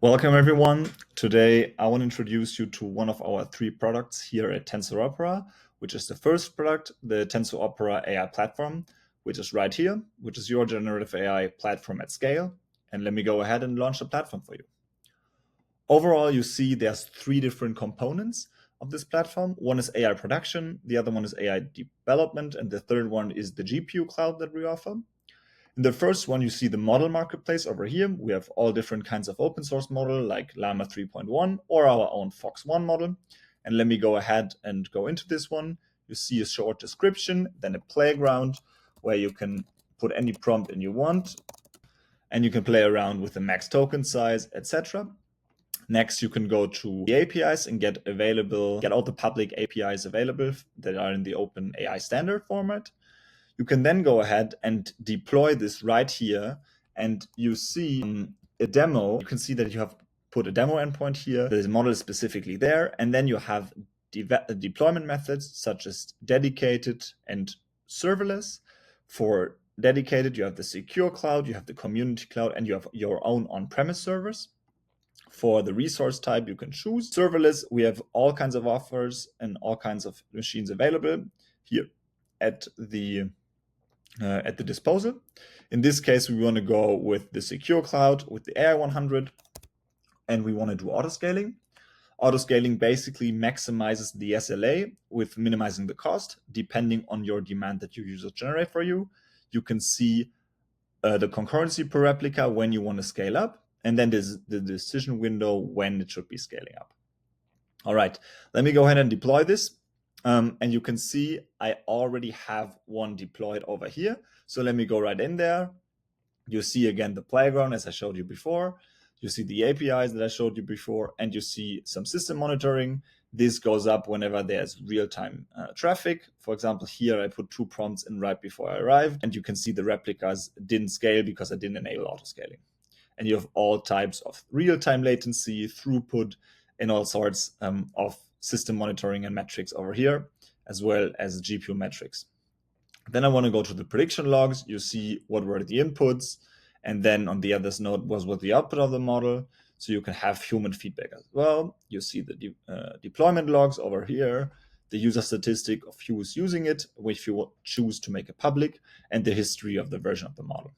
Welcome everyone. Today I want to introduce you to one of our 3 products here at Tensor Opera, which is the first product, the Tensor Opera AI Platform, which is right here, which is your generative AI platform at scale. And let me go ahead and launch the platform for you. Overall, you see there's 3 different components of this platform. One is AI production, the other one is AI development, and the third one is the GPU cloud that we offer. In the first one, you see the model marketplace over here. We have all different kinds of open source model like Lama 3.1 or our own Fox 1 model. And let me go ahead and go into this one. You see a short description, then a playground where you can put any prompt in you want, and you can play around with the max token size, etc. Next, you can go to the APIs and get all the public APIs available that are in the Open AI standard format. You can then go ahead and deploy this right here, and you see a demo. You can see that you have put a demo endpoint here. The model is specifically there, and then you have deployment methods such as dedicated and serverless. For dedicated, you have the secure cloud, you have the community cloud, and you have your own on-premise servers. For the resource type, you can choose serverless. We have all kinds of offers and all kinds of machines available here at the disposal. In this case, we want to go with the secure cloud with the AI 100, and we want to do autoscaling. Autoscaling basically maximizes the SLA with minimizing the cost depending on your demand that your users generate for you. You can see the concurrency per replica when you want to scale up, and then there's the decision window when it should be scaling up. All right, let me go ahead and deploy this. And you can see I already have one deployed over here. So let me go right in there. You see again the playground as I showed you before. You see the APIs that I showed you before, and you see some system monitoring. This goes up whenever there's real-time traffic. For example, here I put 2 prompts in right before I arrived, and you can see the replicas didn't scale because I didn't enable autoscaling. And you have all types of real-time latency, throughput, and all sorts of system monitoring and metrics over here, as well as GPU metrics. Then I want to go to the prediction logs. You see what were the inputs, and then on the other node was what the output of the model. So you can have human feedback as well. You see the deployment logs over here, the user statistic of who is using it, if you choose to make it public, and the history of the version of the model.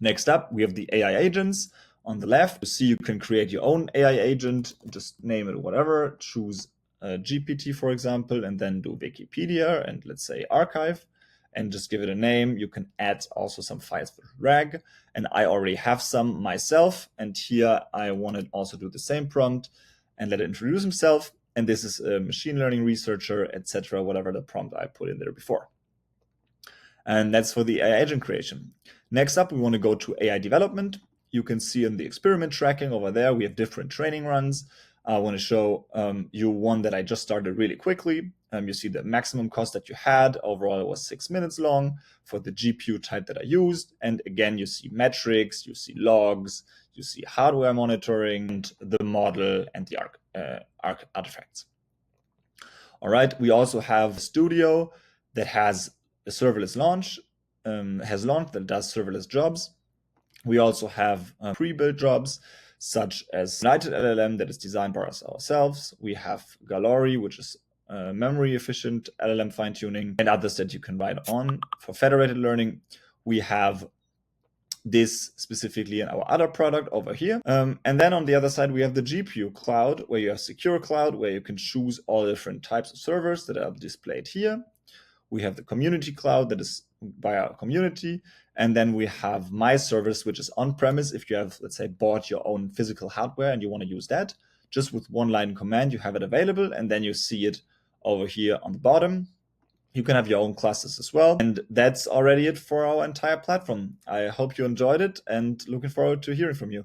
Next up, we have the AI agents. On the left, you see you can create your own AI agent, just name it whatever, choose GPT, for example, and then do Wikipedia and let's say archive, and just give it a name. You can add also some files with RAG, and I already have some myself. And here I want to also do the same prompt and let it introduce himself. And this is a machine learning researcher, etc., whatever the prompt I put in there before. And that's for the AI agent creation. Next up, we want to go to AI development. You can see in the experiment tracking over there, we have different training runs. I want to show you one that I just started really quickly. You see the maximum cost that you had. Overall, it was 6 minutes long for the GPU type that I used. And again, you see metrics, you see logs, you see hardware monitoring, the model, and the artifacts. All right, we also have a studio that has a serverless launch, that does serverless jobs. We also have pre-built jobs such as United LLM that is designed by us ourselves. We have Galori, which is memory efficient LLM fine-tuning, and others that you can write on. For federated learning, we have this specifically in our other product over here. And then on the other side, we have the GPU cloud, where you have secure cloud, where you can choose all different types of servers that are displayed here. We have the community cloud that is by our community. And then we have my service, which is on-premise. If you have, let's say, bought your own physical hardware and you want to use that, just with one line command, you have it available. And then you see it over here on the bottom. You can have your own classes as well. And that's already it for our entire platform. I hope you enjoyed it and looking forward to hearing from you.